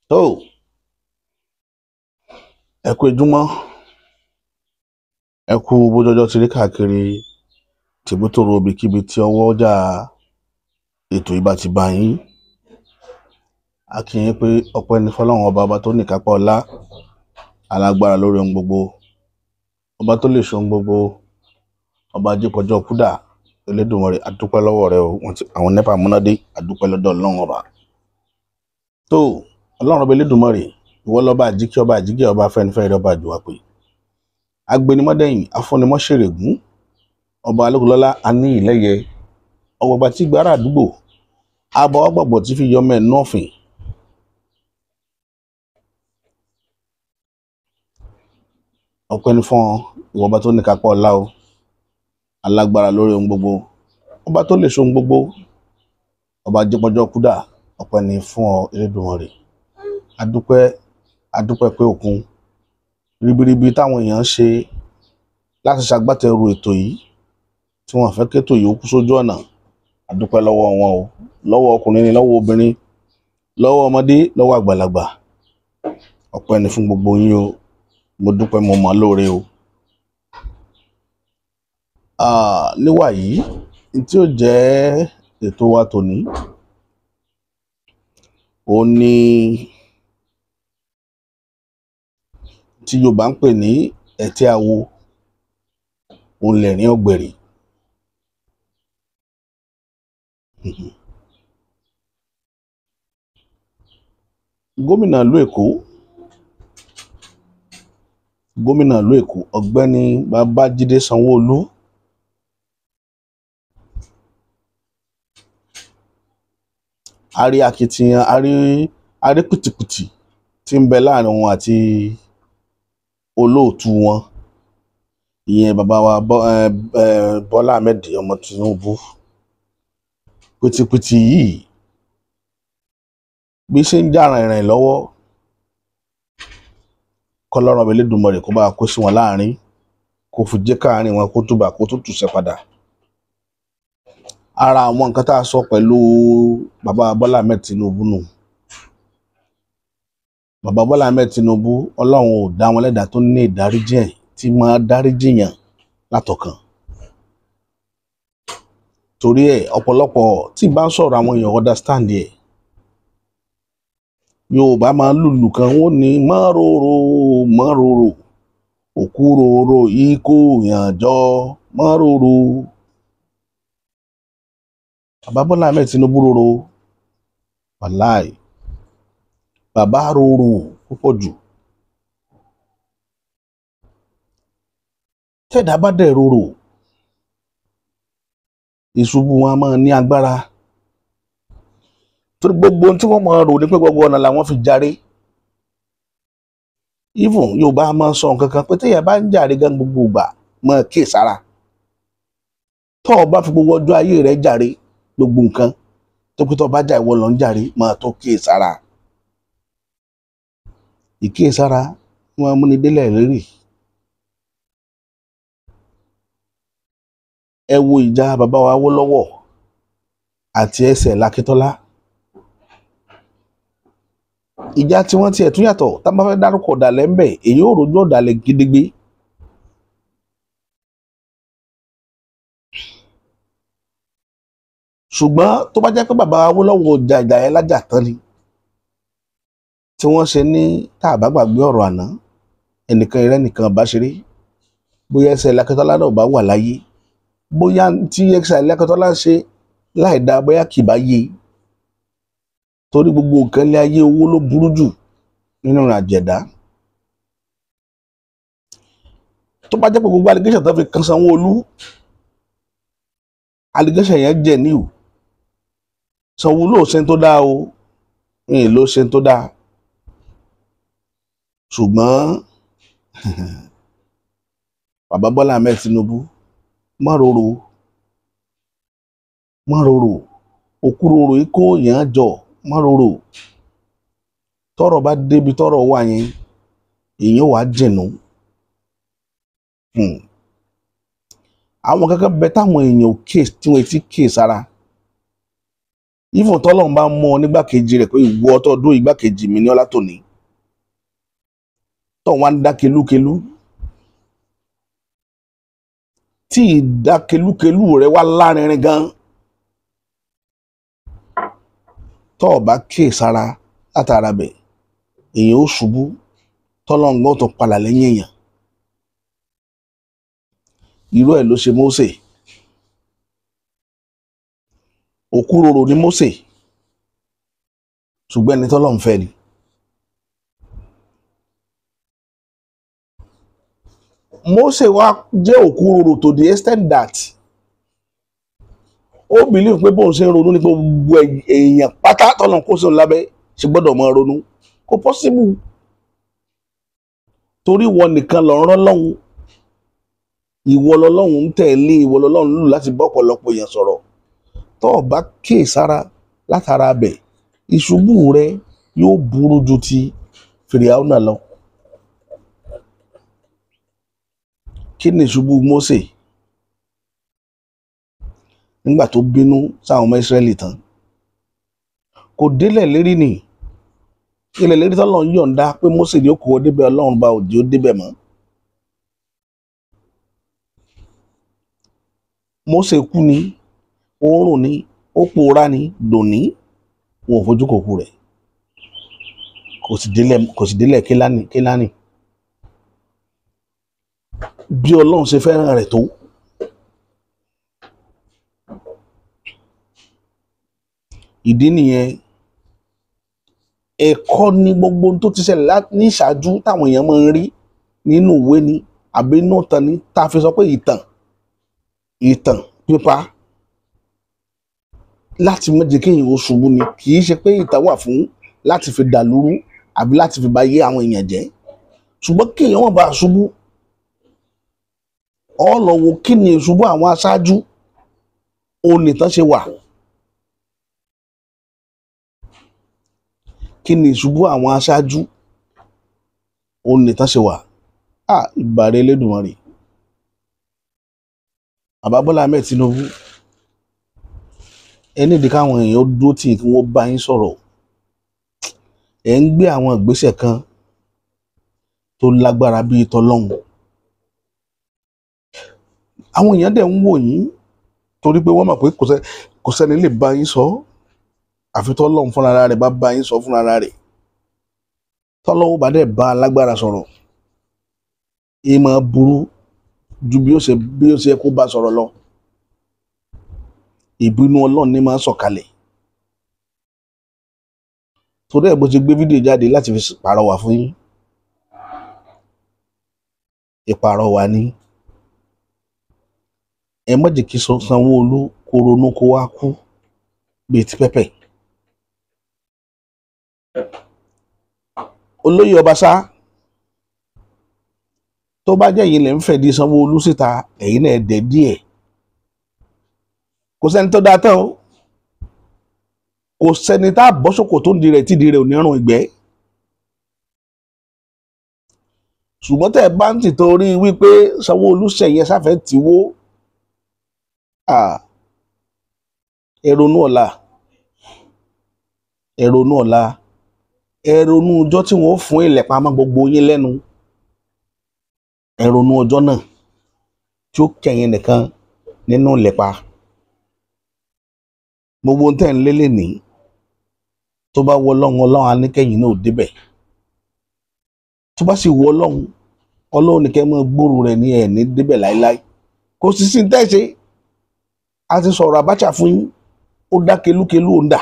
tó ẹ kú ojúmọ́, ẹ kú bójọjọ́ ti rí káàkiri tìbútòrò ibikíbi tí ọwọ́ ọjà ètò ìbá ti bá yín. A kí yín pé ọpẹ́ ní fọ́lọ́run ọba tó ní ìkápá ọlá, alágbára lórí ohun gbogbo, ọba tó lè ṣe ohun gbogbo, ọba jípọjọ́ kúdà. Elédùmarè adúpẹ́ lọ́wọ́ rẹ o. Àwọn nẹ́pà múnádé, adúpẹ́ lọ́dọ̀ Ọlọ́run ọba. Tó Ọlọ́run ọba Elédùmarè, ìwọ lọ́ba àjíkẹ́, ọba àjíkẹ́, ọba afẹ́nifẹ́re, ọba àjùwàpè, agbenimọ́dẹ̀yìn, afúnimọ́ṣèrègún, ọba alógunlọ́lá, aníyìnlẹ́yẹ, ọgbọgba tí gbára àdúgbò, abọ́ ọgbọ̀gbọ̀ tí fi yọmọ ẹ̀ nọ́ọ̀fìn. Ọpẹ́ ní fún ìwọ ọba tó ní kápá ọlá o, alágbára lórí ohun gbogbo, ọba tó lè ṣe ohun gbogbo, ọba jípọjọ́ kúdà. Ọpẹ́ ní fún ọ Elédùmarè. Adúpẹ́ pé òkun ribiribi táwọn èèyàn ṣe láti ṣagbátẹrù ètò yìí, tí wọ́n fẹ́ kétò yìí ó kú sójú ọ̀nà. Adúpẹ́ lọ́wọ́ wọn o, lọ́wọ́ ọkùnrin ni, lọ́wọ́ obìnrin, lọ́wọ́ ọmọdé, lọ́wọ́ àgbàlagbà. Ọpẹ́ ní fún gbogbo yín o, mo dúpẹ́, mo mọ̀ lóore o. Níwà yìí tí ó jẹ́ ètò wa tòní, ó ní tí Yorùbá ń pè ní ẹ̀tẹ́ awo, òun lẹ̀rín ọ̀gbẹ̀rì. Gómìnà ìlú Èkó, ọ̀gbẹ́ni Babájídé Sanwó-Olú, a rí akitiyan, a rí pìtìpìtì tí ń bẹ láàrin wọn àti olóòtú wọn, ìyẹn bàbá wa Bọ́lá Ahmed ọmọ Tinubu. Pìtìpìtì yìí bí ṣe ń jà rìnrìn lọ́wọ́, kọ́lọ́run ọba Elédùmarè kó bá kó sí wọn láàrin, kó fi jẹ́ káàrin wọn kó túbà kó tó tùṣẹ́ padà. Ara àwọn nǹkan tá a sọ pẹ̀lú bàbá Bọ́lá Ahmed Tinubu nù. Bàbá Bọ́lá Ahmed Tinubu, Ọlọ́run ò dá wọn lẹ́dàá tó ní ìdáríjì tí máa dáríjìyàn látọkàn. Torí ẹ̀ ọ̀pọ̀lọpọ̀ tí bá ń sọ̀rọ̀ àwọn èèyàn understand ẹ̀. Yorùbá máa ń lùlù kan, wọ́n ní mọ́ròrò òkúròrò ikú ìyànjọ́ mọ́ròrò. Bàbá Bọ́lá Ahmed Tinubu rorò, wàláì bàbá rorò púpọ̀ jù. Tẹ́dá bá dẹ̀ rorò, ìṣubú wọn a máa ní agbára. Torí gbogbo tí wọ́n máa rò ní pé gbogbo ọ̀nà làwọn fi jàre. Even Yorùbá máa sọ nǹkan kan pé téèyàn bá ń jàre gan gbogbo ìgbà, máa kíyèsára. Tó o bá fi gbogbo ọjọ́ ayé rẹ̀ jàre gbogbo nǹkan, tó pé tó bá jà ìwọ lọ ń jàre, máa tó kíyèsára. Ìkíyèsára wọn múni délẹ̀ rírì. Ẹ wo ìjà bàbá wa Awólọ́wọ̀ àti ẹsẹ̀ Lakítọ́lá. Ìjà tí wọ́n tiẹ̀ tún yàtọ̀, tá a bá fẹ́ dárúkọ ọ̀dàlẹ̀ ń bẹ̀, èyí ò rojú ọ̀dàlẹ̀ gidigbe. Ṣùgbọ́n tó bá jẹ́ pé bàbá Awólọ́wọ̀ jà ìjà yẹn lájà tán ni, tí wọ́n ṣe ní tá a bá gbàgbé ọ̀rọ̀ àná, ẹnìkan ìrẹ́nìkan bá ṣeré, bóyá ẹsẹ̀ Lakítọ́lá náà bá wà láyé, bóyá tí ẹsẹ̀ Lakítọ́lá ṣe láì dá bóyá kì bá yé. Torí gbogbo nǹkan ilé ayé owó ló burú jù nínú ìrìn àjẹ̀dá. Tó bá jẹ́ pé gbogbo allegation tó fi kan Sanwó-Olú, allegation yẹn jẹ́ níwò. Sanwó-Olú ò ṣe tó dáa o, ìyìn ló ṣe tó dáa. Ṣùgbọ́n bàbá Bọ́lá Ahmed Tinubu, mọ́ròrò òkúròrò ikó yàn jọ mọ́ròrò. Tọ́rọ̀ bá débi tọ́rọ̀ wà yẹn, èèyàn wà jẹ̀nú. Àwọn kankan bẹ táwọn èèyàn tí wọ́n ti kíyèsára. ìfún tọ́lọ́run bá mú ọ nígbàkejì rẹ̀ pé ìwọ tó dún ìgbàkejì mi ní ọlá tòní tó wá ń dá kelúkelú tí ìdákelúkelú rẹ̀ wá lárinrin gan tó o bá kíyèsára látara bẹ̀ èèyàn ó ṣubú tọ́lọ́run gbọ́ tó padà lẹ́yìn èèyàn. Irú ẹ̀ ló ṣe Mósè. Òkúròrò ni Mósè ṣùgbọ́n ẹni tọ́lọ́run fẹ́ ni. Mósè wá jẹ́ òkúròrò to the extent that ó bìlíf pé bóun ṣe ń ronú ní gbogbo èèyàn pátá tọ́lọ́run kó sóun lábẹ́ ṣe gbọ́dọ̀ máa ronú kò pọ́síbù torí ìwọ nìkan ló rán lọ́hùn ìwọ lọ́lọ́hùn ń tẹ̀lé ìwọ lọ́lọ́hùn lù láti bá ọ̀pọ̀lọpọ̀ èèyàn sọ̀rọ̀ tó o bá kíyèsára látara bẹ̀ ìṣubú rẹ yóò burú ju ti Fìrìáúnà lọ. Kí ni ìṣubú Mósè? Nígbà tó bínú sáwọn ọmọ Ísírẹ́lì tán kò délẹ̀ lérí ni ilẹ̀ lérí tọ́lọ́run yọ̀ǹda pé Mósè ni ó kó o débẹ̀ Ọlọ́run bá òjì ó débẹ̀ mọ́. Mósè kú ni oorun ni ó pòórá ni dòní wọn ò fojú kòkú rẹ̀ kò sì délẹ̀ Kénáánì bí Ọlọ́run ṣe fẹ́ràn rẹ̀ tó. Ìdí nìyẹn ẹ̀kọ́ ni gbogbo tó ti ṣẹlẹ̀ ní ìṣáájú táwọn èèyàn máa ń rí nínú ìwé ni àbí inú ìtàn ni tá a fi sọ pé ìtàn pípa láti má jẹ́ kéèyàn ó ṣubú ni kì í ṣe pé ìtàn wà fún láti fi dàlúrú àbí láti fi bà yé àwọn èèyàn jẹ́ ṣùgbọ́n kéèyàn wọ́n bá ṣubú ọ lọ wo kí ni ìṣubú àwọn aṣáájú òun nìtàn ṣe wà. Kí ni ìṣubú àwọn aṣáájú òun nìtàn ṣe wà. Ìbàrẹ̀ Elédùmarè Bàbá Bọ́lá Ahmed Tinubu ẹ nídìí káwọn èèyàn dúró tì kí wọ́n bá yín sọ̀rọ̀ ẹ ń gbé àwọn ìgbésẹ̀ kan tó lágbára bíi tọlọ́hun àwọn èèyàn dẹ̀ ń wò yín torí pé wọ́n mọ̀ pé kò sẹ́ni lè bá yín sọ àfi tọ́lọ́hun fúnra rẹ̀ bá yín sọ fúnra rẹ̀ tọ́lọ́hun bá dẹ̀ bá alágbára sọ̀rọ̀ ìmọ̀ burú ju bí ó ṣe kó bá sọ̀rọ̀ lọ. Ìbínú Ọlọ́run ní máa ń sọ̀kalẹ̀ torí ẹ̀ bó ti gbé fídíò jáde láti fi pàrọwà fún yín ìpàrọwà ni ẹ má jẹ́ kí Sanwó-Olú kó ronú kó wá kú bíi ti Pẹ́pẹ́. Olóyè Ọbaṣá tó bá jẹ́ yìí lè ń fẹ̀dí Sanwó-Olú síta ẹ̀yin náà dẹ̀ díẹ̀ kò sẹ́ni tó dáa tán o kò sẹ́ni tá a bọ́ sókò tó ń di rẹ̀ tí di rẹ̀ ò ní rùn ìgbẹ́ ṣùgbọ́n tẹ́ ẹ bá ń tì torí wípé Sanwó-Olú ṣẹ̀yẹ sáfẹ́ tì wó ẹ ronú ọ̀la ẹ ronú ọjọ́ tí wọ́n fún ilẹ̀ pamọ́ gbogbo yín lẹ́nu ẹ ronú ọjọ́ náà tí ó kẹ̀yìn nìkan nínú ìlẹ̀pa gbogbo tẹ́ ń lélẹ̀ ní tó bá wọ Ọlọ́run á ní kẹ́yìn náà ò débẹ̀ tó bá sì wọ Ọlọ́run ní kẹ́ mọ́ gbòòrò rẹ̀ ní ẹ̀ ní débẹ̀ láéláé kò sì sí tẹ́ ṣe a ti sọ̀rọ̀ Abacha fún yín ó dá kelúkelú ó ń dà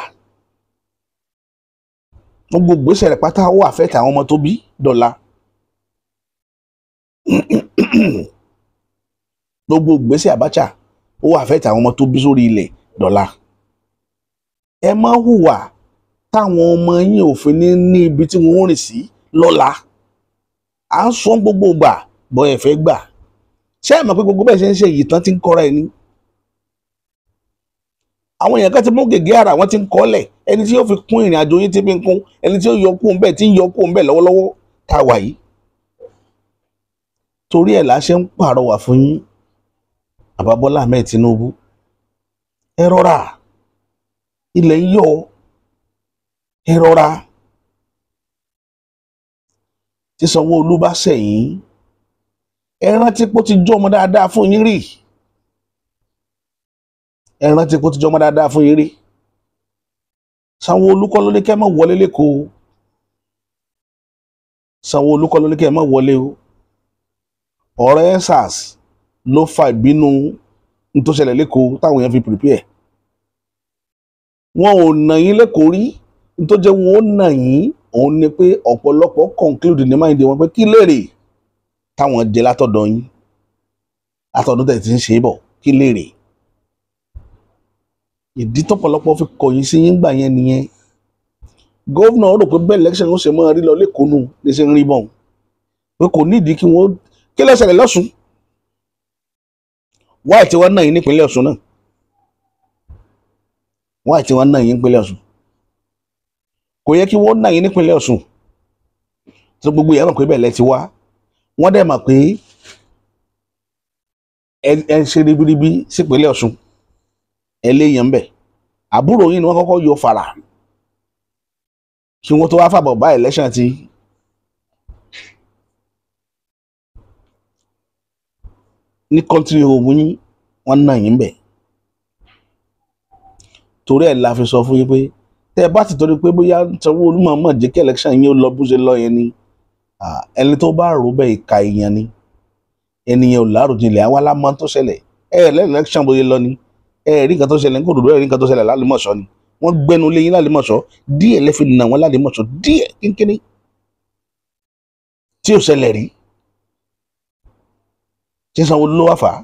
gbogbo gbèsè rẹ̀ pátá ó àfẹ́tì àwọn ọmọ tó bí dọ̀la gbogbo gbèsè Abacha ó àfẹ́tì àwọn ọmọ tó bí sórí ilẹ̀ dọ̀la ẹ má hùwà táwọn ọmọ yín òfin ní ibi tí wọ́n rìn sí lọ́la à ń sọ gbogbo gbà bọ́ ẹ fẹ́ gbà ṣé ẹ mọ̀ pé gbogbo bẹ́ẹ̀ ṣe ń ṣe yìí tán ti ń kọ́ra ẹni àwọn èèyàn kan ti mú gègé ara wọn ti ń kọ́lẹ̀ ẹni tí yóò fi kún ìrìn àjò yín tí fi ń kún ẹni tí yóò yọ kún bẹ́ẹ̀ tí ń yọ kún bẹ́ẹ̀ lọ́wọ́lọ́wọ́ tá a wà yìí torí ẹ̀ la ṣe ń pàrọwà fún yín Bàbá Bọ́lá Ahmed Tinubu ẹ rọra ilẹ̀ ń yọ ẹ rọra. Tí Sanwó-Olú bá sẹ̀yìn ẹ rántí pé ó ti jọ́ ọmọ dáadáa fún yín rí. Ẹ rántí pé ó ti jọ́ ọmọ dáadáa fún yín rí. Sanwó-Olú kọ́ ló ní kẹ́ ẹ má wọlé lẹ́kọ̀ọ́. Sanwó-Olú kọ́ ló ní kẹ́ ẹ má wọlé o. Ọ̀rọ̀ EndSARS ló fa ìbínú tó ṣẹlẹ̀ lẹ́kọ̀ọ́ táwọn èèyàn fi prepare. Wọn ò nà yín lẹ́kọ̀ọ́ rí. Tó jẹ́ wọn ó nà yín òun ni pé ọ̀pọ̀lọpọ̀ conclude ní máìndì wọn pé kí lèrè táwọn jẹ látọ̀dọ̀ yín látọ̀dún tẹ̀ tí ń ṣe é bọ̀, kí lèrè. Ìdí tọ́pọ̀lọpọ̀ fi kọ̀yìn sí yín gbà yẹn nìyẹn. Gómìnà rò pé bẹ́ẹ̀ election ó ṣe máa rí lọ lẹ́kọ̀ọ́ nù ní ṣe ń rí bọ̀ pé kò nídìí kí wọ́n kí ló ṣẹlẹ̀ lọ́sùn. Wáì tí wọ́n náà yín nípínlẹ̀ Ọ̀ṣun náà. Wáì tí wọ́n náà yín nípínlẹ̀ Ọ̀ṣun. Kò yẹ kí wọ́n náà yín nípínlẹ̀ Ọ̀ṣun. Tí gbogbo yẹn mọ̀ pé bẹ́ẹ̀ lẹ ti wá. Wọ́n dẹ̀ mọ̀ pé ẹ ń ṣe ribiribi sípínlẹ̀ Ọ̀ṣun. Ẹ léèyàn ń bẹ̀. Àbúrò yín ni wọ́n kọ́kọ́ yọ fara. Kí wọ́n tó wá fàbọ̀ bá election ti. Ní country home yín wọ́n náà yín bẹ̀. Torí ẹ̀ la fi sọ fún yín pé tẹ́ bá ti torí pé bóyá Sanwó-Olú mọ̀ jẹ́ kí election yín ó lọ bó ṣe lọ yẹn ni ẹni tó bá rò bẹ́ẹ̀ ìka èèyàn ni ènìyàn ò láròjinlẹ̀ àwa la mọ̀ tó ṣẹlẹ̀ election bó ṣe lọ ni rí nǹkan tó ṣẹlẹ̀ ní Kòròdú rí nǹkan tó ṣẹlẹ̀ l'Álìmọ̀ṣọ́ ni wọ́n gbẹ́nu lé yín l'Álìmọ̀ṣọ́ díẹ̀ lẹ́fi nà wọ́n l'Álìmọ̀ṣọ́ díẹ̀ kínkínní tí ò ṣẹlẹ̀ rí tí Sanwó-Olú ló wà fà á.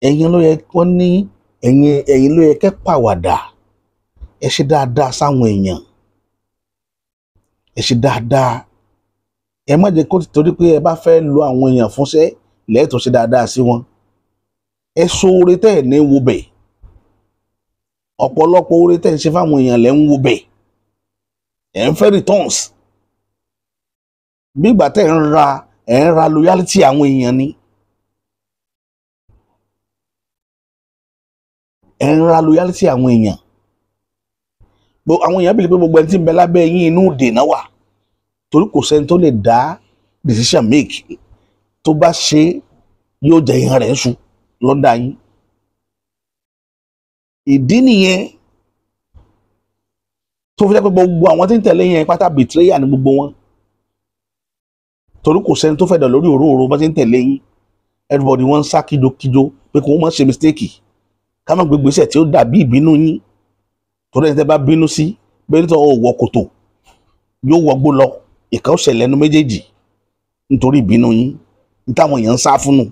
Ẹ̀yin ló yẹ wọ́n ní ẹ̀yin ló yẹ kẹ́ pàwàdà. Ẹ ṣe dáadáa sáwọn èèyàn. Ẹ ṣe dáadáa. Ẹ má jẹ́ kó torí pé ẹ bá fẹ́ lo àwọn èèyàn fúnṣẹ́ lẹ́ẹ̀tọ́ ṣe dáadáa sí wọn. Ẹ so oore tẹ́ ẹ̀ ní wo bẹ̀. Ọ̀pọ̀lọpọ̀ oore tẹ́ ẹ̀ ń ṣe fáwọn èèyàn lẹ́ ń wo bẹ̀. Ẹ ń fẹ́ returns. Bí ìgbà tẹ́ ẹ̀ ń ra loyalty àwọn èèyàn ni. Ẹ ń ra loyalty àwọn èèyàn. Àwọn èèyàn bìlì pé gbogbo ẹni tí ń bẹ lábẹ́ yín inú dènà wà torí kò sẹ́ni tó lè dá decision make tó bá ṣe yóò jẹ ìhàn rẹ̀ ń sùn lọ́dà yín. Ìdí nìyẹn tó fi jẹ́ pé gbogbo àwọn tí ń tẹ̀lé yẹn pátá betrayer ni gbogbo wọn torí kò sẹ́ni tó fẹ́ dọ̀ lórí òróòró bá ti ń tẹ̀lé yín. Everybody wọ́n ń sá kíjokíjo pé kò wọ́n má ṣe mistake ká má gbé gbèsè tí ó dàbí ìbínú yín. Torí ẹni tẹ́ bá bínú sí bẹ́ẹ̀ nítorí ọwọ́ kòtò yóò wọgbó lọ ìkà ó ṣẹlẹ̀ ẹnu méjèèjì nítorí ìbínú yín ní táwọn èèyàn ń sá fún nù.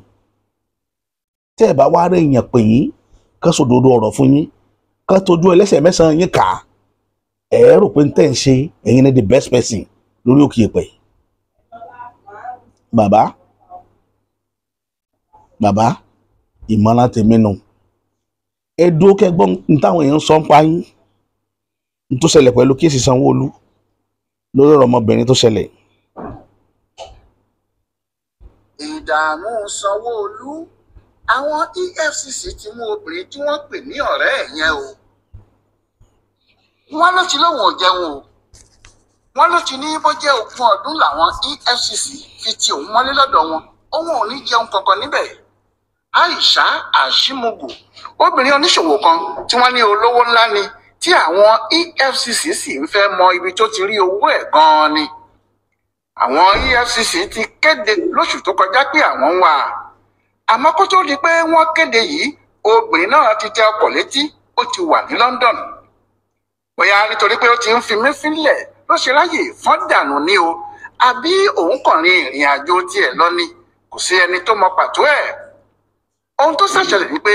Tẹ́ ẹ bá wá rẹ̀ èèyàn pè yín kán sòdodo ọ̀rọ̀ fún yín kán tójú ẹlẹ́sẹ̀ mẹ́sàn-án yín kà á ẹ rò pé tẹ́ ń ṣe ẹ̀yin ní the best person lórí òkè èpè. Bàbá ìmọ̀ràn tèmi nù. Ẹ dúró kẹ́gbọ́n ní táwọn èèyàn sọ ń pa yín ní tó ṣẹlẹ̀ pẹ̀lú kéèsì Sanwó-Olú lórí ọ̀rọ̀ ọmọbìnrin tó ṣẹlẹ̀. Ìdààmú Sanwó-Olú àwọn EFCC ti mú obìnrin tí wọ́n pè ní ọ̀rẹ́ ẹ̀ yẹn o. Wọ́n ló ti lóun ò jẹun o. Wọ́n ló ti ní bó jẹ́ 20 ọdún làwọn EFCC fi ti òun mọ́lé lọ́dọ̀ wọn òun ò ní jẹun kankan níbẹ̀. Aisha Ashimogu obìnrin oníṣòwò kan tí wọ́n ní olówó ńlá ni tí àwọn EFCC sì ń fẹ́ mọ ibi tó ti rí owó ẹ̀ gan-an ni. Àwọn EFCC ti kéde lóṣù tó kọjá pé àwọn ń wá a. Àmọ́ kó tó di pé wọ́n kéde yìí obìnrin náà ti tẹ ọkọ̀ létí ó ti wà ní London. Bóyá nítorí pé ó ti ń fi mí fílẹ̀ ló ṣe ráyè fọ́n dànù ní o àbí òun kàn rin ìrìn àjò tiẹ̀ lọ ni kò sí ẹni tó mọ pàtó ẹ̀. Ohun tó ṣàṣẹlẹ̀ ni pé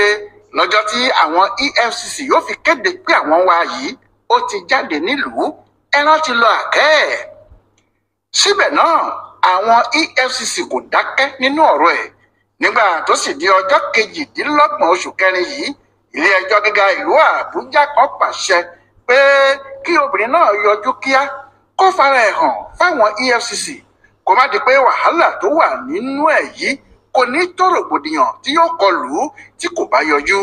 lọ́jọ́ tí àwọn EFCC yóò fi kéde pé àwọn wá yìí ó ti jáde nílùú ẹran ti lọ àkẹ́ ẹ̀. Síbẹ̀ náà àwọn EFCC kò dákẹ́ nínú ọ̀rọ̀ ẹ̀ nígbà tó sì di ọjọ́ 28 oṣù kẹrin yìí ilé ẹjọ́ gíga ìlú Àbújá kan pàṣẹ pé kí obìnrin náà yọjú kíá kó fara ẹ̀ hàn fáwọn EFCC kó má di pé wàhálà tó wà nínú ẹ̀ yìí kò ní tó rògbòdìyàn tí yóò kọlù tí kò bá yọjú.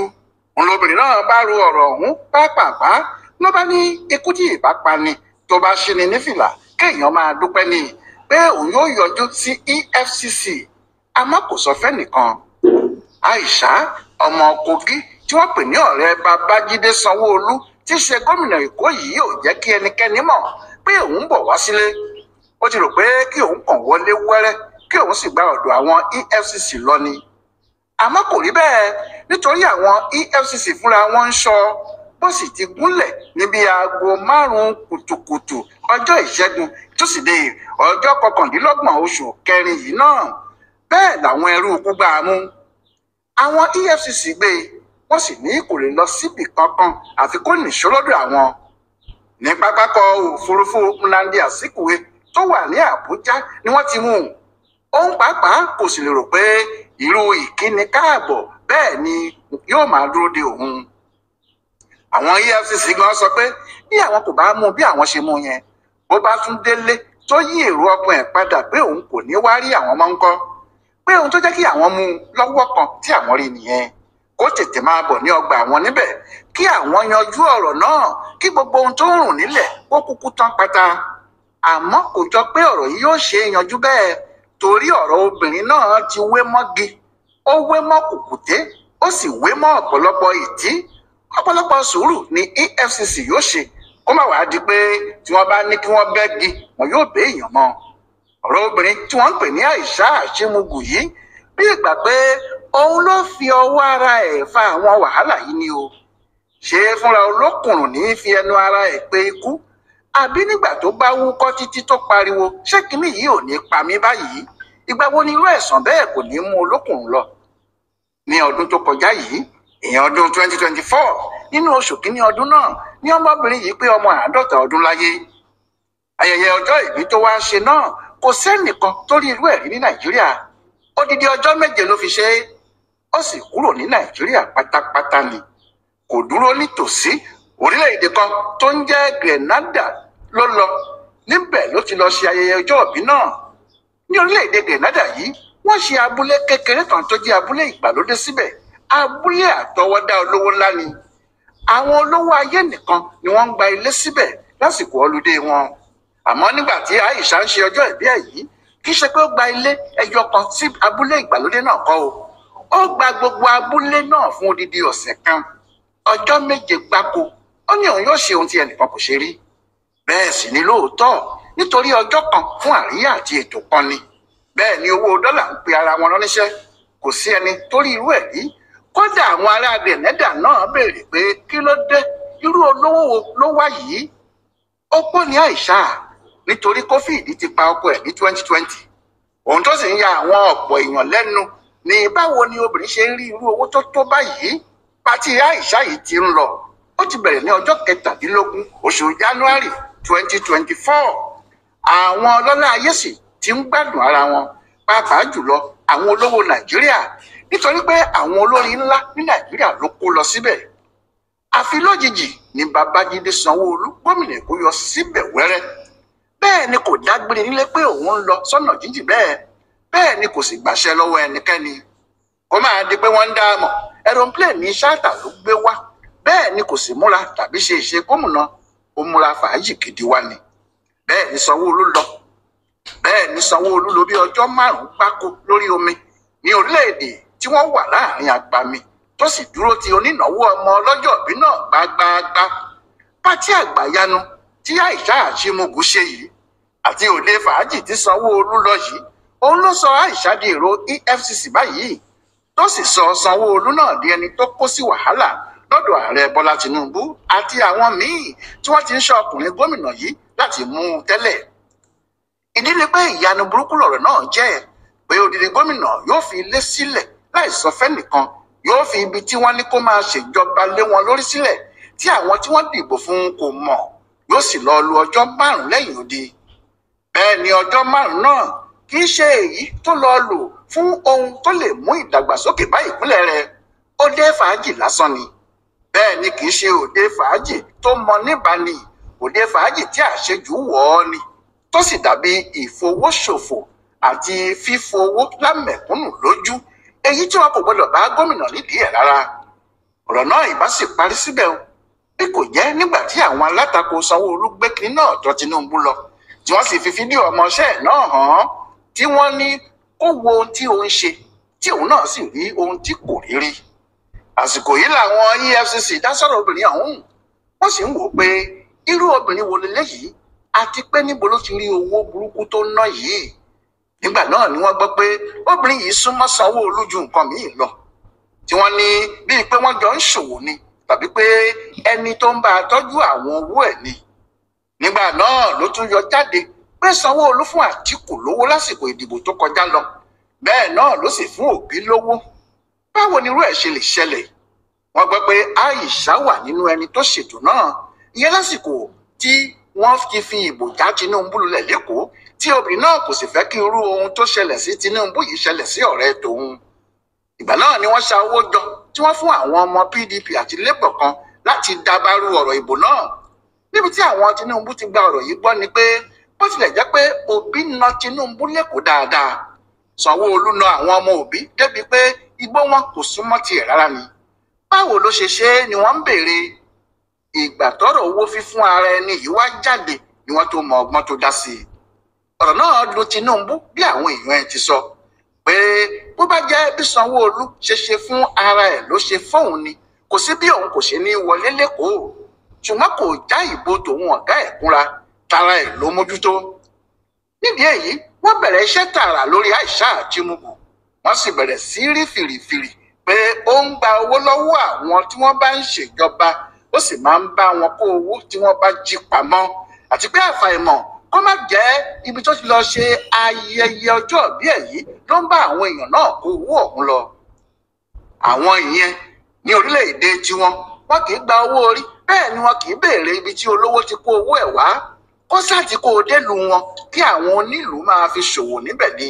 lóbìnrin náà bá ro ọ̀rọ̀ ọ̀hún pápápá ló bá ní ikú tí ìbá pa ni tó bá ṣe ni nífìlà kéèyàn máa dúpẹ́ ni pé òun yóò yọjú sí EFCC àmọ́ kò sọ fẹ́nìkan. Aisha ọmọ Kogi tí wọ́n pè ní ọ̀rẹ́ Babájídé Sanwó-Olú tí í ṣe gómìnà Èkó yìí ò jẹ́ kí ẹnikẹ́ni mọ̀ pé òun bọ̀ wá sílé. Ó ti rò pé kí òun kàn wọlé wẹ́rẹ́ kí òun sì gba ọ̀dọ̀ àwọn EFCC lọ ni. Àmọ́ kò rí bẹ́ẹ̀ nítorí àwọn EFCC fúnra wọn ń ṣọ́ bó sì ti gúnlẹ̀ níbi aago 5 kùtùkùtù ọjọ́ Ìṣẹ́gun Túsídéé ọjọ́ 29 oṣù kẹrin yìí náà. Bẹ́ẹ̀ làwọn ẹrú ikú gbá a mú. Àwọn EFCC gbé wọ́n sì ní kò lè lọ síbì kankan àfi kó nìṣó lọ́dọ̀ àwọn. Ní pápákọ̀ òfurufú Nnamdi Azikiwe tó wà ní Àbújá ni wọ́n ti mú un. Òun pàápàá kò sì lè rò pé irú ìkíni káàbọ̀ bẹ́ẹ̀ ni yóò máa dúró de òun. Àwọn EFCC gan sọ pé bí àwọn kò bá mú bí àwọn ṣe mú yẹn, bó bá tún délé tó yí èrò ọkàn ẹ̀ padà pé òun kò ní wá rí àwọn mọ́ ńkọ́, pé ohun tó jẹ́ kí àwọn mú lọ́wọ́ kan tí àwọn rí nìyẹn, kó tètè máa bọ̀ ní ọgbà àwọn níbẹ̀ kí àwọn yanjú ọ̀rọ̀ náà kí gbogbo ohun tó ń rùn nílẹ̀ kó kúkú tán pátá. Àmọ́ kò jọ pé ọ̀rọ̀ yìí yóò ṣe é yanjú bẹ́ẹ̀ torí ọ̀rọ̀ obìnrin náà ti wé mọ́gi, ó wé mọ́ kùkùté, ó sì wé mọ́ ọ̀pọ̀lọpọ̀ ìtí. Ọ̀pọ̀lọpọ̀ sùúrù ni EFCC yóò ṣe kó má wàá di pé tí wọ́n bá ní kí wọ́n bẹ́gi wọn yóò bẹ́ èèyàn mọ́. Ọ̀rọ̀ obìnrin tí wọ́n ń pè ní Aisha Ashimugu yìí bí ìgbà pé òun ló fi ọwọ́ ara ẹ̀ fa àwọn wàhálà yìí ni o. Ṣé fúnra olókùnrùn ní fi ẹnu ara ẹ̀ pé ikú? Àbí nígbà tó bá wúkọ́ títí tó pariwo ṣé kinní yìí ò ní pa mí báyìí? Ìgbà wo ni irú ẹ̀sán bẹ́ẹ̀ kò ní mú olókùnrùn lọ? Ní ọdún tó kọjá yìí, ìyẹn ọdún 2024, nínú oṣù kínní ọdún náà ní ọmọbìnrin yìí pé ọmọ 50 ọdún láyé. Ayẹyẹ ọjọ́ ìbí tó wá ṣe náà kò sẹ́nìkan tó rí irú ẹ̀ rí ní Nàìjíríà. Odidi ọjọ́ 7 ló fi ṣe é, ó sì kúrò ní Nàìjíríà pátápátá ni. Kò dúró nítòsí orílẹ̀-èdè kan tó ń jẹ́ Grenada ló lọ. Níbẹ̀ ló ti lọ ṣe ayẹyẹ ọjọ́ ìbí náà. Ní orílẹ̀-èdè Grenada yìí wọ́n ṣe abúlé kékeré kan tó jẹ́ abúlé ìgbàlódé síbẹ̀. Abúlé àtọwọ́dá olówó ńlá ni. Àwọn olówó ayé nìkan ni wọ́n ń gba ilé síbẹ̀ lásìkò ọlùdé wọn. Àmọ́ nígbà tí Aisha ń ṣe ọjọ́ ìbí ẹ̀ yìí kì í ṣe pé ó gba ilé ẹyọ kan sí abúlé ìgbàlódé náà kọ́ o. Ó gba gbogbo abúlé náà fún odidi ọ̀sẹ̀ kan, ọjọ́ 7 gbáko. Ó ní òun yóò ṣe ohun tí ẹnìkan kò ṣe rí. Bẹ́ẹ̀ sì ni lóòótọ́ nítorí ọjọ́ kan fún àríyá àti ètò kan ni. Bẹ́ẹ̀ ni owó dọ́là ń pe ara wọn ránníṣẹ́. Kò sí ẹni tó rí irú ẹ̀ rí. Kódà àwọn ará Grenada náà béèrè pé kí ló dé, irú olówó wo ló wá yìí? Opó ni Aisha nítorí COVID ti pa ọkọ ẹ̀ ní 2020. Ohun tó sì ń ya àwọn ọ̀pọ̀ èèyàn lẹ́nu ni báwo ni obìnrin ṣe ń rí irú owó tó tó báyìí. Pátì Aisha yìí ti ń lọ. Ó ti bẹ̀rẹ̀ ní ọjọ́ 17 oṣù January 2024. Àwọn ọlọ́lá ayé sì ti ń gbádùn ara wọn, pàápàá jùlọ àwọn olówó Nàìjíríà, nítorí pé àwọn olórin ńlá ní Nàìjíríà ló kó lọ síbẹ̀. Àfi lójijì ni Babájídé Sanwó-Olú gómìnà Èkó yọ síbẹ̀ wẹ́rẹ́. Bẹ́ẹ̀ ni kò dágbére nílé pé òun ń lọ sọ́nà jíjìn bẹ́ẹ̀ ni kò sì gbàṣẹ lọ́wọ́ ẹnikẹ́ni. Kó máa di pé wọ́n ń dá a mọ̀, aeroplane ní ṣáàtà ló gbé wá. Bẹ́ẹ̀ ni kò sì múra tàbí ṣe ìṣe gómìnà, ó múra fàájì gidi wá ni. Bẹ́ẹ̀ ni Sanwó-Olú lọ. Bẹ́ẹ̀ ni Sanwó-Olú lò bí ọjọ́ 5 gbáko lórí omi ní orílẹ̀-èdè tí wọ́n wà láàrin agbami tó sì dúró ti onínáwó ọmọ ọlọ́jọ́ ìbí náà gbágbáágbá. Pátì àgbàyanu tí Aisha Ashimugu ṣe yìí àti òde fàájì tí Sanwó-Olú lọ yìí, òun ló sọ Aisha di èrò EFCC báyìí, tó sì sọ Sanwó-Olú náà di ẹni tó kó sí wàhálà lọ́dọ̀ ààrẹ Bọ́lá Tinubu àti àwọn míì tí wọ́n ti ń ṣọ́ ọkùnrin gómìnà yìí láti mú un tẹ́lẹ̀. Ìdí ni pé ìyanu burúkú lọ̀rọ̀ náà jẹ́ pé odidi gómìnà yóò fi ilé sílẹ̀ láì sọ fẹ́nìkan, yóò fi ibi tí wọ́n ní kó máa ṣèjọba lé wọn lórí sílẹ̀ tí àwọn tí wọ́n dìbò fún kò mọ̀, yóò sì lọ lu ọjọ́ 5 lẹ́yìn odi. Bẹ́ẹ̀ ni ọjọ́ 5 náà kì í ṣe èyí tó lọ lò fún ohun tó lè mú ìdàgbàsókè bá ìpínlẹ̀ rẹ̀. Òde fàájì lásán ni. Bẹ́ẹ̀ ni kì í ṣe òde fàájì tó mọ níbàní, òde fàájì tí àṣejù wọ̀ ọ́ ni, tó sì dàbí ìfowóṣòfò àti fífowó lámẹ̀kúnnù lójú, èyí tí wọn kò gbọdọ̀ bá gómìnà nídìí ẹ̀ rárá. ọ̀rọ̀ náà ìbá sì parí síbẹ̀ o bí kò jẹ́ nígbà tí àwọn alátakò Sanwó-Olú gbé kiri náà tọ̀ Tinubu lọ tí wọ́n sì fi fídíò ọmọọṣẹ́ ẹ̀ náà hàn án tí wọ́n ní ó wo ohun tí òun ṣe tí òun náà sì rí ohun tí kò rí rí. àsìkò yìí làwọn EFCC dá sọ̀rọ̀ obìnrin ọ̀hún wọ́n sì ń wò ó pé irú obìnrin wo leléyìí àti pé níbo ló ti rí owó burúkú tó ná yìí. nígbà náà ni wọ́n gbọ́ pé obìnrin yìí súnmọ́ Sanwó-Olú ju nǹkan míì lọ tí wọ́n ní bíi pé wọ́n jọ ń ṣòwò ni tàbí pé ẹni tó ń bá a tọ́jú àwọn owó ẹ̀ ni. nígbà náà ló tún yọ jáde pé Sanwó-Olú fún Àtíkù lówó lásìkò ìdìbò tó kọjá lọ bẹ́ẹ̀ náà ló sì fún Òbí lówó. báwo ni irú ẹ̀ ṣe lè ṣẹlẹ̀? wọ́n gbọ́ pé Aisha wà nínú ẹni tó ṣètò náà ìyẹn lásìkò tí wọ́n ti fi ìbò já Tinubu lulẹ̀ lẹ́kọ̀ọ́ tí obìnrin náà kò sì fẹ́ kí irú ohun tó ṣẹlẹ̀ sí Tinubu yìí ṣẹlẹ̀ sí ọ̀rẹ́ tòun. ìgbà náà ni wọ́n ṣa owó jọ tí wọ́n fún àwọn ọmọ PDP àti Labour kan láti dabarú ọ̀rọ̀ ìbò náà. níbi tí àwọn Tinubu ti gba ọ̀rọ̀ yìí gbọ́ ni pé bó tilẹ̀ jẹ́ pé Òbí na Tinubu lẹ́kọ̀ọ́ dáadáa Sanwó-Olú na àwọn ọmọ Òbí débi pé igbó wọn kò súnmọ́ tiẹ̀ rárá ni. báwo ló ṣe ṣe é ni wọ́n ń béèrè. ìgbà tọ́rọ̀ owó fífún ara ẹni yìí wá jáde ni wọ́n tó mọ ọgbọ́n tó dá sí i. ọ̀rọ̀ náà lu Tinubu bí àwọn èèyàn ẹ̀ ti sọ pé bó bá jẹ́ bí Sanwó-Olú ṣe ṣe fún ara ẹ̀ ló ṣe fóun ni kò sí bí òun kò ṣe ní wọlé lẹ́kọ̀ọ́ ṣùgbọ́n kò já ìbò tòun ọ̀gá ẹ̀ kúnra tara ẹ̀ ló mójútó. nídìí èyí wọ́n bẹ̀rẹ̀ iṣẹ́ tààrà lórí Aisha Àjímúgù wọ́n sì bẹ̀rẹ̀ sí rí fìrìfìrì pé ó ń gba owó lọ́wọ́ àwọn tí wọ́n bá ń ṣèjọba ó sì máa ń bá wọn kó owó tí wọ́n bá jí pamọ́ àti pé àfàìmọ̀ kó má jẹ́ ibi tó ti lọ ṣe ayẹyẹ ọjọ́ ìbí ẹ̀ yìí ló ń bá àwọn èèyàn náà kó owó ọ̀hún lọ. àwọn ìyẹn ní orílẹ̀-èdè tiwọn wọn kì í gba owó orí bẹ́ẹ̀ ni wọn kì í béèrè ibi tí olówó ti kó owó ẹ̀ wá kó sáà ti kó o délùú wọn kí àwọn onílùú máa fi ṣòwò níbẹ̀ ni.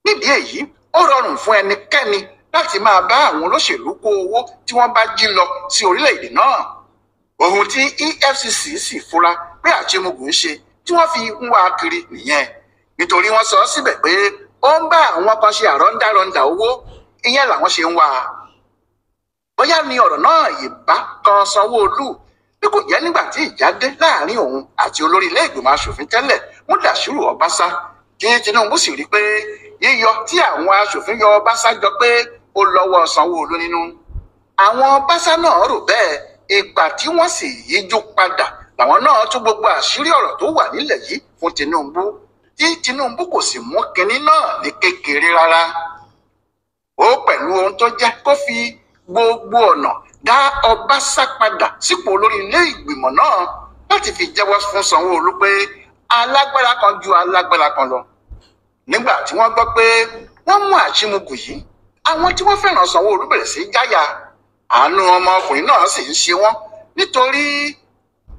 nídìí èyí ó rọrùn fún ẹnikẹ́ni láti máa bá àwọn olóṣèlú kó owó tí wọ́n bá jí lọ sí orílẹ̀-èdè náà. ohun tí EFCC sì fura pé Àjímúgù ń ṣe tí wọ́n fi ń wá kiri nìyẹn nítorí wọ́n sọ síbẹ̀ pé ó ń bá àwọn kan ṣe àrọ́ndàrọ́ndà owó ìyẹn làwọn ṣe ń wá a. bóyá ni ọ̀rọ̀ náà ìbá kan Sanwó-Olú bí kò jẹ́ nígbà tí ìjà dé láàrin òun àti olórí ilé ìgbìmọ̀ asòfin tẹ́lẹ̀ Mudashiru Ọbaṣá kí Tinubu sì rí pé yíyọ tí àwọn asòfin yọ Ọbaṣá jọ pé ó lọ́wọ́ Sanwó-Olú nínú. àwọn Ọbaṣá náà rò bẹ́ẹ̀ ìgbà tí wọ́n sì yíjú padà làwọn náà tún gbogbo àṣírí ọ̀rọ̀ tó wà nílẹ̀ yìí fún Tinubu tí Tinubu kò sì mú kinní náà ní kékeré rárá. ó pẹ̀lú ohun tó jẹ́ kó fi gbogbo ọ̀nà dá Ọbaṣá padà sípò olórí ilé ìgbìmọ̀ náà láti fi jẹ́wọ́ fún Sanwó-Olú pé alágbára kan ju alágbára kan lọ. nígbà tí wọ́n gbọ́ pé wọ́n mú Àjímúgù yìí àwọn tí wọ́n fẹ́ràn Sanwó-Olú bẹ̀rẹ̀ sí jáyà àánú ọmọkùnrin náà sì ń ṣe wọ́n nítorí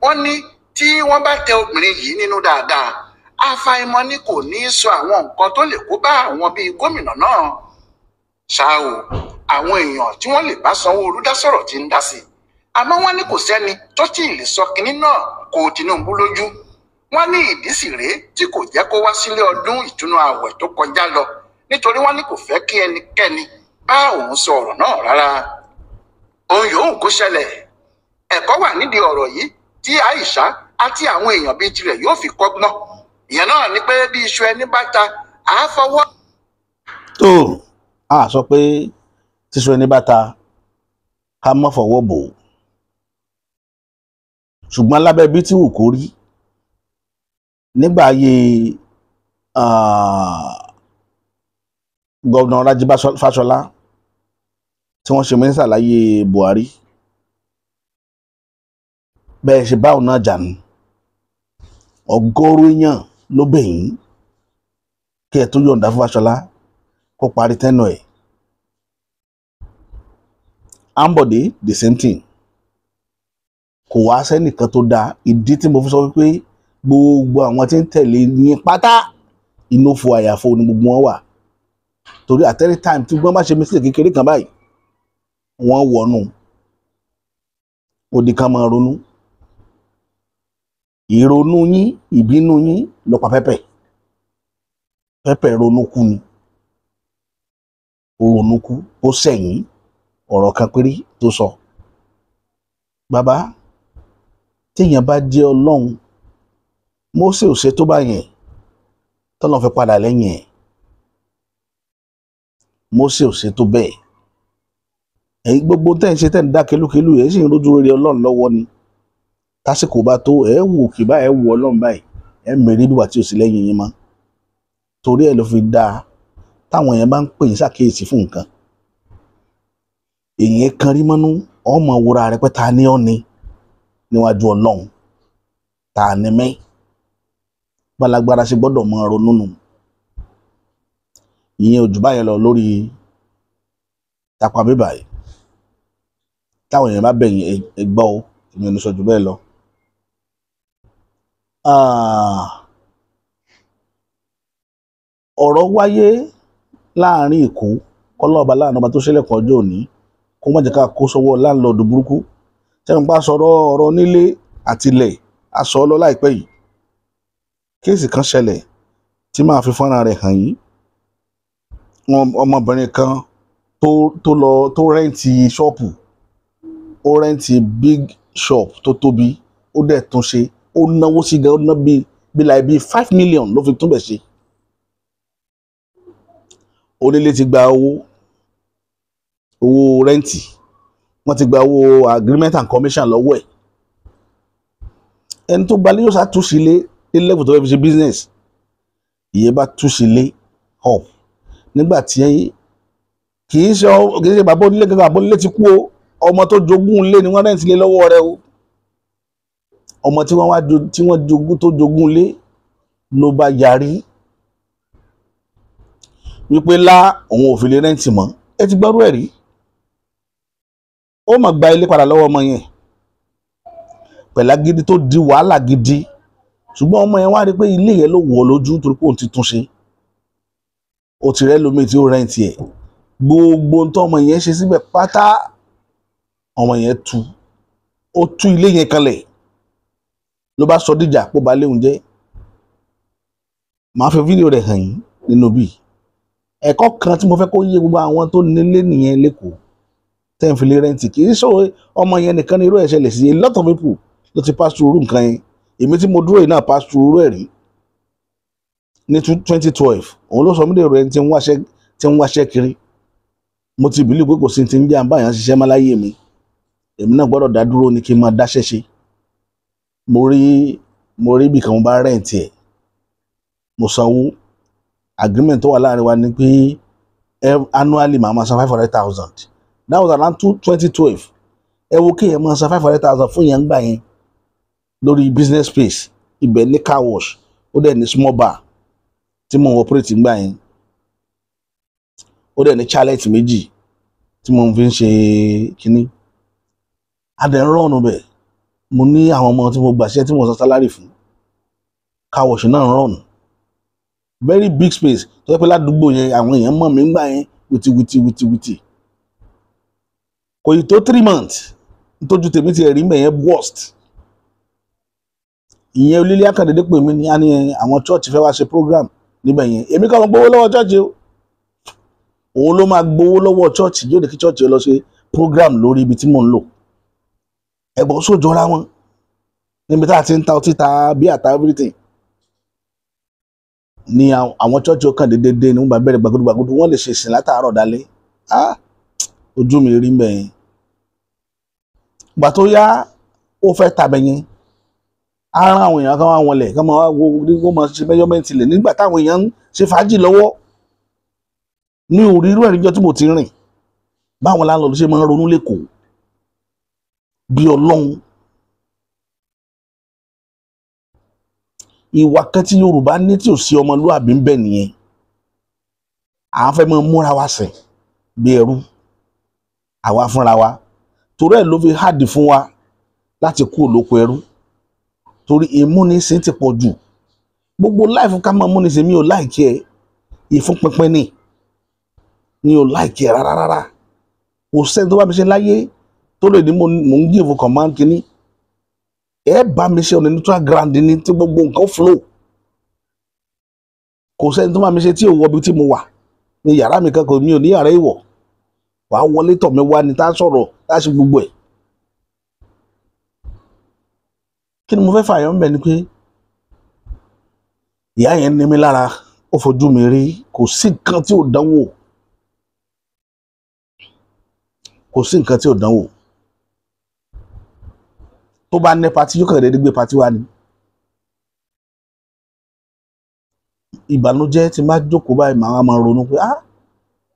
wọ́n ní tí wọ́n bá tẹ obìnrin yìí nínú dáadáa àfàìmọ̀ ni kò ní í sọ àwọn nǹkan tó lè kó bá àwọn bíi gómìnà náà. ṣá o àwọn èèyàn tí wọ́n lè bá Sanwó-Olú dá sọ̀rọ̀ tí ń dá sí i àmọ́ wọ́n ní kò sẹ́ni tó tí ì lè sọ kinní náà kó Tinubu lójú. wọ́n ní ìdí sì rèé tí kò jẹ́ kó wá sílé ọdún ìtúnu ààwẹ̀ tó kọjá lọ nítorí wọ́n ní kò fẹ́ kí ẹnikẹ́ni bá òun sọ ọ̀rọ̀ náà rárá. ohun yòówù kó ṣẹlẹ̀ ẹ̀kọ́ wà nídìí ọ̀rọ̀ yìí tí Aisha àti àwọn èèyàn bíi tirẹ̀ yóò fi kọ́gbọ́n. ìyẹn náà ni pé bí iṣu ẹni bá ta àá fọwọ́. tó a sọ pé tíṣu ẹni bá ta ká mọ́ fọwọ́ bò ó ṣùgbọ́n lábẹ́ bí tí wù kó rí nígbà ayé gọ́vnà Rájí Fáṣọlá tí wọ́n ṣe mínísítà láyé Buhari bẹ́ẹ̀ ṣe báwọn náà jà ní ọgọ́rùn èèyàn ló bẹ̀yìn kí ẹ tó yọ̀ǹda fún Fáṣọlá kó parí tẹ́nà ẹ̀. Ambode the same thing kò wá sẹ́nìkan tó dáa ìdí tí mo fi sọ wípé gbogbo àwọn tí ń tẹ̀lé ní pátá inú fo àyàfo ni gbogbo wọn wà torí at any time tí wọ́n bá ṣe mistake kékeré kan báyìí wọ́n wọnú òdì kan máa ronú ìrònú yín ìbínú yín ló pa Pẹ́pẹ́ ronú kú ni ó ronú kú ó sẹ̀yìn ọ̀rọ̀ kan péré tó sọ. Bàbá, téèyàn bá jẹ́ Ọlọ́run, Mósè ò ṣe tó bá yẹn tọ́lọ́run fi padà lẹ́yìn ẹ̀. Mósè ò ṣe tó bẹ́ẹ̀. Ẹ̀yin gbogbo tẹ́ ń ṣe tẹ́ ń dá kelúkelú ẹ̀ sì ń rójú rere Ọlọ́run lọ́wọ́ ni. Tásìkò bá tó ẹ̀ wò kì bá ẹ̀ wò Ọlọ́run báyìí ẹ̀ mẹ́rin nígbà tí ò sí lẹ́yìn yín mọ́. Torí ẹ̀ ló fi dáa táwọn èèyàn bá ń pè yín ṣàkíyèsí fún nǹkan. Èèyàn kan rí mọ́nú ọmọ wúra rẹ pé ta ni ọ́ ni níwájú Ọlọ́run, ta ni mí. Bálágbára ṣe gbọ́dọ̀ mọ ronú nù. Ìyẹn ò jù báyẹn lọ lórí Tápà mi báyìí. Táwọn èèyàn bá bẹ̀yìn ẹ gbọ́ o, èmi ò ní sọ jù bẹ́ẹ̀ lọ. Ọ̀rọ̀ wáyé láàrin Èkó, kọ́lọ́ọ̀bá láàrin ọba tó ṣẹlẹ̀kùn ọjọ́ òní kó má jẹ́ ká kó sọ́wọ́ láńlọ́ọ̀dù burúkú. Tẹ́lẹ̀ bá sọ̀rọ̀ ọ̀rọ̀ nílé àtilẹ̀ aṣọ ọlọ́ láìpẹ́ yìí. Kéèsì kan ṣẹlẹ̀ tí máa fi fọ́nrán rẹ̀ hàn yín. Ọmọbìnrin kan tó rẹ́ǹtì ṣọ́ọ̀pù, ó rẹ́ǹtì big shop tó tóbi, ó dẹ̀ tún ṣe, ó náwó sí gan, ó ná bíi $5 million ló fi túnbẹ̀ ṣe. Onílé ti gba owó rẹ́ǹtì, wọ́n ti gba owó agreement and commission lọ́wọ́ ẹ̀. Ẹni tó gbalé yóò sá túṣì lé ní level tó fẹ́ fi ṣe business. Ìyẹn bá túṣì lé up nígbà tí kì í ṣe bàbá onílé gangan, bàbá onílé ti kú o, ọmọ tó jogún lé ni wọ́n rẹ́ǹtì lé lọ́wọ́ rẹ̀ o. Ọmọ tí wọ́n jogún lé ló bá yarí wípé òun ò fi lè rẹ́ǹtì mọ́. Ẹ ti gbọ́rú ẹ̀ rí. Ó mà gba ilé padà lọ́wọ́ ọmọ yẹn pẹ̀lá gidi tó di wàhálà gidi, ṣùgbọ́n ọmọ yẹn wá rí pé ilé yẹn ló wọ̀ lójú torí pé òun ti tún ṣe. Ó ti rẹ́ lómi tí ó rẹ́ǹtì ẹ̀. Gbogbo tó ọmọ yẹn ṣe síbẹ̀ pátá ọmọ yẹn ó tú ilé yẹn kanlẹ̀ ló bá sọ díjà pé ó bà léhùn jẹ́. Màá fi fídíò rẹ̀ hàn yín nínú bíi. Ẹ̀kọ́ kan tí mo fẹ́ kó yé gbogbo àwọn tó nílé nìyẹn lẹ́kọ̀ọ́ tẹ́ ń fi lé rẹ́ǹtì. Kì í sọ ọmọ yẹn nìkan ní irú ẹ̀ ṣẹlẹ̀ sí. A lot of people ló ti pass through nǹkan yẹn. Èmi tí mo dúró yìí náà pass through ẹ̀ rí. Ní 2012 òun ló sọ mí dèrò ẹni tí ń wáṣẹ́ kiri. Mo ti bìlí pé kò sí ti ń jẹ́ àǹbá yẹn ṣiṣẹ́ má láyé mi. Èmi náà gbọ́dọ̀ dá dúró ní kí n máa dáṣẹ́ ṣe. Mo rí ibì kan mo bá rẹ́ǹtì ẹ̀. Mo sanwó. Agreement tó wà láàrin wa ni pé annually màá máa san 500,000. That was around 2012. Ẹ wo kí ẹ máa san 500,000 fún yẹn gbà yẹn lórí business space. Ibẹ̀ ní car wash, ó dẹ̀ ní small bar tí mo ń operate gbà yẹn. Ó dẹ̀ ní chalet méjì tí mo fi ń ṣe kínní. A dẹ̀ ń rọ̀nù bẹ̀. Mo ní àwọn ọmọ tí mo gbàṣẹ́ tí mo san salary fún. Car wash náà ń rọ̀nù. Very big space tó yẹ pé ládùúgbò yẹn àwọn èèyàn mọ̀ mí gbà yẹn wìtìwìtì. Kò yí tó 3 months nítorí tèmi ti ẹ̀rí mẹ́yẹn worst. Ìyẹn olílé akadédé pè mí ní àwọn church fẹ́ wá ṣe program níbẹ̀ yẹn. Èmi kàn ń gbowó lọ́wọ́ church o. Òun ló máa gbowó lọ́wọ́ church yóò dé kí church lọ ṣe program lórí ibi tí mò ń lò. Ẹ̀gbọ́n sójọra wọn níbi tá a ti ń ta ọtí, ta bí àtà everything. Ni àwọn church ọkàn dédé ni wọ́n bá bẹ̀rẹ̀ gbàgùdù wọ́n lè ṣe ìsìn látàárọ̀ dalẹ́. Ojú mi rí mbẹ̀ yẹn. Ìgbà tó yá ó fẹ́ tàbẹ̀ yẹn. Rán àwọn èèyàn kan wá wọlé kán máa wọ́n máa ṣe measurement lẹ̀ nígbà táwọn èèyàn ń ṣe fàájì lọ́wọ́. Ní orí irú ẹ̀ríjọ́ tí mo ti rìn báwọn láńlọ́ọ̀dù ṣe máa ń ronú lẹ́kọ̀ọ́ bí Ọlọ́run. Ìwà kan tí Yorùbá ní tí ò sí ọmọlúàbí ń bẹ nìyẹn. À ń fẹ́ máa múra wa sìn bí ẹrú àwa fúnra wa. Torí ẹ̀ ló fi hard fún wa láti kú olóko ẹrú. Torí ìmúnisìn ti pọ̀ jù. Gbogbo life ká máa múnisìn mi ò like ẹ̀. Ìfúnpinpin ni mi ò like ẹ̀ rárá. Kò sẹ́ni tó bá mi ṣe láyé tó lè ní mo ń give command kínní. Ẹ bá mi ṣe on a neutral ground ni tí gbogbo nǹkan flow. Kò sẹ́ni tó bá mi ṣe tí ò wọ ibi tí mo wà. Ní yàrá mi kankan mi ò ní yàrá ìwọ̀. wàá wọlé tọ̀ mí wá ní tá a sọ̀rọ̀ tá a ṣe gbogbo ẹ̀. Kí ni mo fẹ́ fààyàn ń bẹ̀ ni pé ìyá yẹn ní mi lára, ó fojú mi rí, kò sí nǹkan tí ò dánwò, kò sí nǹkan tí ò dánwò. Tó bá ní patí yóò kàn déédéé gbé patí wá ni. Ìbànújẹ́ tí má jókòó báyìí màá máa ronú pé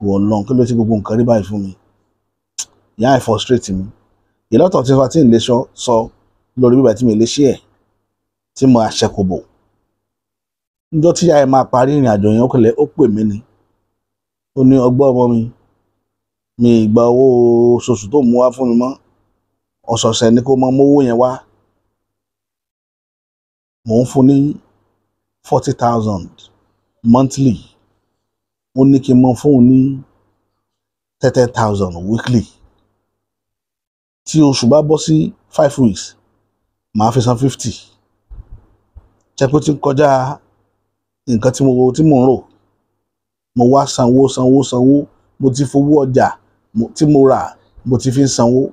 wọ́n lọ kí ló ti gbogbo nǹkan rí báyìí fún mi. Ìyá ẹ̀ frustrate mi. Ìlọ́tọ̀ tí wọ́n ti ń lè sọ lórí bíbá tí mi lè ṣe ẹ̀ tí mo àṣẹkùbò. Níjọ́ tí ìyá ẹ̀ máa parí ìrìn àjò yẹn ó pè mí ni. Ó ní ọgbọ́n ọmọ mi ìgbà owó oṣooṣù tó mú wá fún mi mọ́. Ọ̀sọ̀ọ̀sẹ̀ ni kó mọ mówó yẹn wá. Mò ń fún ní 40,000 monthly. Ó ní kí n mọ fún un ní 30,000 weekly. Tí oṣù bá bọ́ sí 5 weeks màá fi san 50. Ṣé pé ó ti ń kọjá nǹkan tí mò ń rò. Mo wá sanwó. Mo ti fowó ọjà tí mo rà mo ti fi ń sanwó.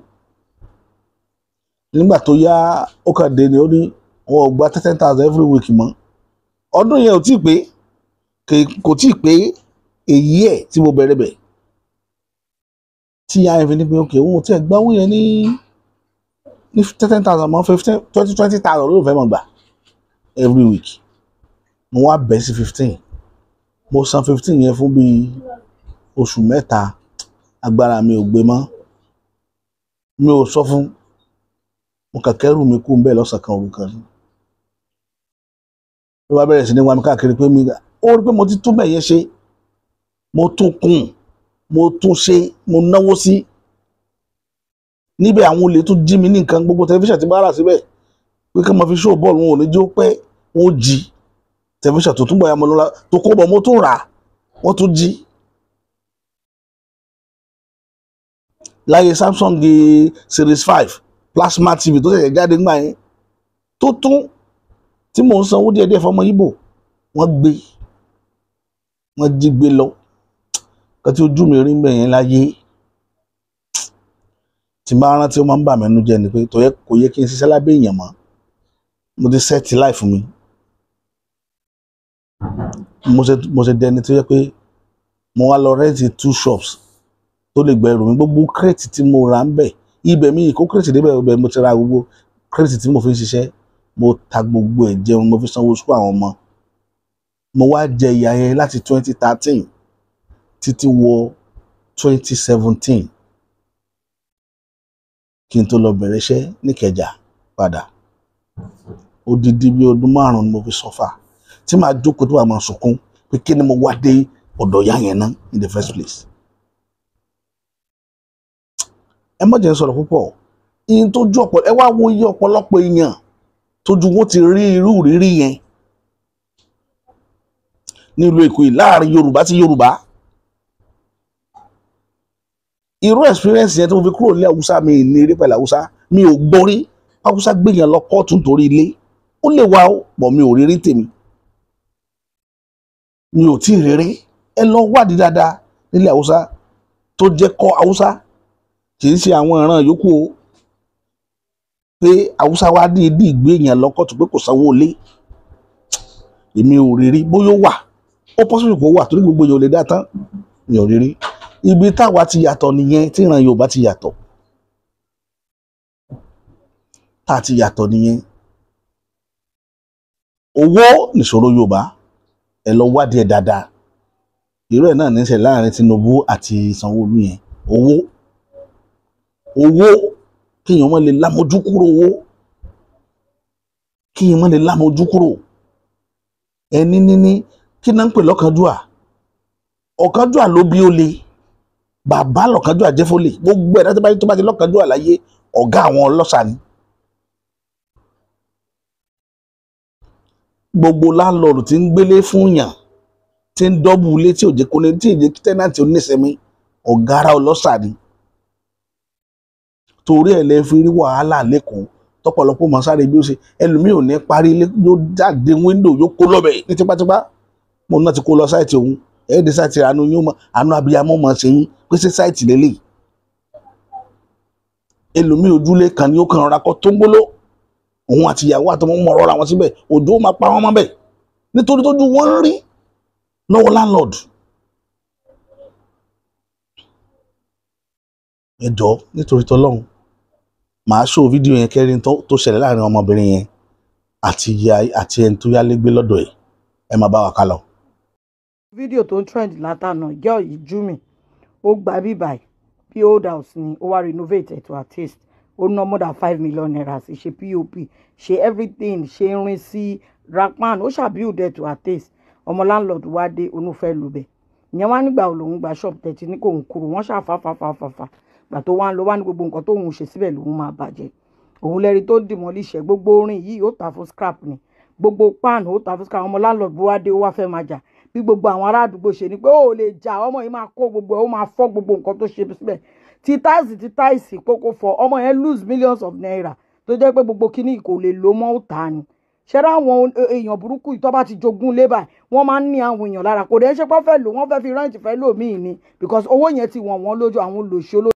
Nígbà tó yá ó kàn dé ni ó ní wọn ò gba 10,000 every week mọ́. Ọdún yẹn ò tí ì pé kò tí ì pé èyí ẹ̀ tí mo bẹ̀rẹ̀ bẹ̀. Tí ìyá ẹ̀ fi ní pé òkè òun ò tí ẹ̀ gbá owó yẹn ní 10,000 mọ́ 20,000 ló fẹ́ mọ̀ gbà every week. Mo wá bẹ̀ sí 15. Mo san 15 yẹn fún bíi oṣù mẹ́ta. Agbára mi ò gbé mọ́. Mi ò sọ fún. Mo kàn kẹ́rù mi kú bẹ́ẹ̀ lọ́sàn kan òru kan. Ló bá bẹ̀rẹ̀ sí ní wá mi káàkiri pé ó rí pé mo ti tún bẹ̀ yẹn ṣe. Mo tún kùn, mo tún ṣe, mo náwó sí. Níbẹ̀ àwọn olè tún jí mi ní nǹkan gbogbo tẹlifíṣàn tí bá rà síbẹ̀. Pé kí n máa fi ṣó bọ́ọ̀lù wọn ò ní jó pẹ́, wọn ó jí. Tẹlifíṣàn tó túnbọ̀ ya mọ́ lọ́la tó kó bọ̀ mo tún rà, wọ́n tún jí. Láyé Samsung Series 5 plasma TV tó ṣẹ̀ṣẹ̀ jáde nígbà yẹn tó tún tí mò ń sanwó díẹ̀díẹ̀ fọmọ Ìgbò wọ́n jí gbé lọ. Kan tí ojú mi rí ń bẹ̀ yẹn láyé tí bá rántí ó máa ń bà mí nínú jẹ́ ni pé kò yẹ kí n ṣiṣẹ́ lábẹ́ èèyàn mọ́. Mo ti set life mi. Mo ṣe dẹni tó yẹ pé mo wá lọ rẹ́ǹtì 2 shops tó lè gbẹrù mi. Gbogbo crate tí mo rà ń bẹ̀ ibẹ̀ mi kó crate débẹ̀ ibẹ̀ mo ti ra gbogbo crate tí mo fi ń ṣiṣẹ́. Mo ta gbogbo ẹ̀ jẹun, mo fi sanwó sùkúl àwọn ọmọ. Mo wá jẹ ìyà yẹn láti 2013 títí wọ 2017 kí n tó lọ bẹ̀rẹ̀ iṣẹ́ ní Ìkẹjà padà. Odidi bí ọdún 5 ni mo fi sọ́fà tí màá jókòó tó wà máa sunkún pé kí ni mo wá dé ọ̀dọ̀ ìyá yẹn náà in the first place. Ẹ má jẹ́ n sọ̀rọ̀ púpọ̀. Ìyẹn tó ju ẹ wá wo iye ọ̀pọ̀lọpọ̀ èèyàn tójú wọn ti rí irú rírí yẹn nílùú Èkó yìí láàrin Yorùbá sí Yorùbá. Irú experience yẹn tó fi kúrò ní Haúsá mi ní eré pẹ̀lú Haúsá mi ò gbọ́ rí. Haúsá gbéyàn lọ kóòtù nítorí ilé ó lè wá ó pọ̀ mi ò rírí tèmi. Mi ò tí ì rírí. Ẹ lọ wádìí dáadáa nílẹ̀ Haúsá tó jẹ́ kọ́ Haúsá kì í ṣe àwọn ìran yòókù o. Pé Haúsá wá dé ibi ìgbéyàn lọ kóòtù pé kò sanwó ilé. Èmi ò rírí bóyá ó wà. Ó possible kó wà torí gbogbo èèyàn ò lè dá tán. Mi ò rírí. Ibi táwa ti yàtọ̀ nìyẹn tí ìran Yorùbá ti yàtọ̀. Tá ti yàtọ̀ nìyẹn. Owó nìṣòro Yorùbá. Ẹ lọ wádìí ẹ̀ dáadáa. Irú ẹ̀ náà ní í ṣe láàrin Tinubu àti Sanwó-Olú yẹn. Owó kí èèyàn má lè lámojú kúrò owó. Kí èèyàn má lè lámojú kúrò. Ẹni níní kí náà ń pè lọ́kànjúà. Ọ̀kánjúà ló bí olè. Bàbá lọ́kànjúà jẹ́ fólè. Gbogbo ẹ̀dá tó bá ti lọ́kànjúà láyé ọ̀gá àwọn ọlọ́ṣà ni. Gbogbo láńlọ́ọ̀dù tí ń gbélé fún yàn tí ń dọ́bù ilé tí ò jẹ́ kó ní tí ì jẹ́ tẹ́nàtì oníṣẹ́mi ọ̀gára ọlọ́ṣà ni. Torí ẹ̀ lẹ fi rí wàhálà lẹ́kọ̀ọ́ tọ́pọ̀lọpọ̀ mọ̀ sáré bí ó ṣe ẹlòmíì ò ní parí ilé yóò jáde wíńdò yóò kó lọ́bẹ̀ ní tipátipá. Mo náà ti kó lọ sáìtì òun ẹ̀ẹ́dì sáìtì àánú abiyamọ mọ̀ ṣe yín pé ṣé sáìtì lélẹ̀ ẹlòmíì ojúlé kan ni ó kàn ra kọ́ tó ń gbóló òun àti ìyàwó àtọmọ mọ̀ ọ̀rọ̀ àwọn síbẹ̀ òjò máa pa wọ́n mọ́ bẹ̀ nítorí tójú wọ́n ń rí lọ́wọ́ landlord. ẹ jọ̀ọ́ nítorí tọ́lọ́run màá ṣó fídíò yẹn kẹrin tó ṣẹlẹ̀ láàrin ọmọbìnrin yẹn àti ẹni tó yálégbé lọ́dọ̀ ẹ̀ ẹ máa bá wa ká lọ. fídíò tó ń trend látànà ìjọ yìí Júmi ó gba bíbáyìí bí old house ni ó wá renovate ẹ̀ to her taste ó ná more than 5 million naira sí ṣe pop ṣe everything ṣe irin sí rapan ó ṣàbíùdẹ to her taste ọmọ landlord wá dé onúfẹ́ lùbẹ̀ ìyẹn wá nígbà òun gba shop tẹ̀tí ní kò ń kúrò wọ́n ṣàfàfàfàfà gbà tó wá ń lọ wá ní gbogbo nǹkan tóun ṣe síbẹ̀ lòun máa bàjẹ́ òun lẹ́rìí tó dìmọ́líṣẹ́ gbogbo orin yìí ó tà fún scrap ni gbogbo pan ó tà fún scrap ọmọ landlord bó wá dé ó wá fẹ́ máa jà bí gbogbo àwọn ará àdúgbò ṣe ni pé ó lè jà ọmọ yìí máa kó gbogbo ẹ̀ ó máa fọ́ gbogbo nǹkan tó ṣe síbẹ̀ ti táìsì kókó fọ ọmọ yẹn lose millions of naira tó jẹ́ pé gbogbo kíní kò lè lò mọ́ ó tà ní ṣẹ́rá àwọn èèyàn burúkú tó bá ti jogún lébà wọ́n máa ń ní àwọn èèyàn lára kò dẹ́ ṣe pé wọ́n fẹ́ lò wọ́n fẹ́ fi rẹ́ǹtì fẹ́ lò míì ni because owó yẹn ti wọ̀n wọ́n lójú àwọn olóṣèlú